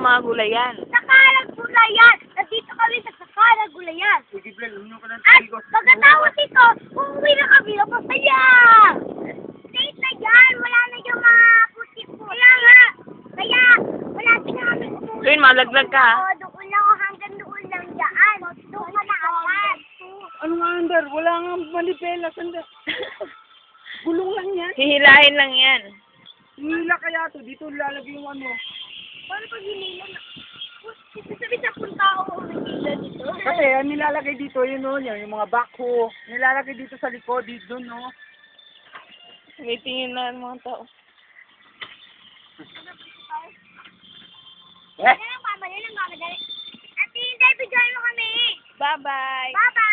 mga gulayan. Sakalang Gulayan! Nandito kami sa Sakalang Gulayan. Sige, Bel, uminom ka ng At tubig ko. pagkatapos ito, uuwi na kami ng masaya! Late na yan! Wala na yung mga puti-puti. Kaya nga! Kaya, wala na kami umuwi. Tuwin, malaglag ka, ha? Oo, doon lang ako hanggang doon lang dyan. Doon ka na agad. Ano nga, Ander? Wala nga manipela. Sanda. Gulong lang yan. Hihilahin lang yan. Hila kaya to. Dito lalagay yung ano. Paano pag hinila na? Sabi sa punta ako hinila dito. Kasi ang nilalagay dito, yun o, yung mga backhoe. Nilalagay dito sa likod, dito, no? May tingin na ang mga tao. Yan ang mamadali. At hindi, bigyan mo kami. Bye-bye! Bye-bye!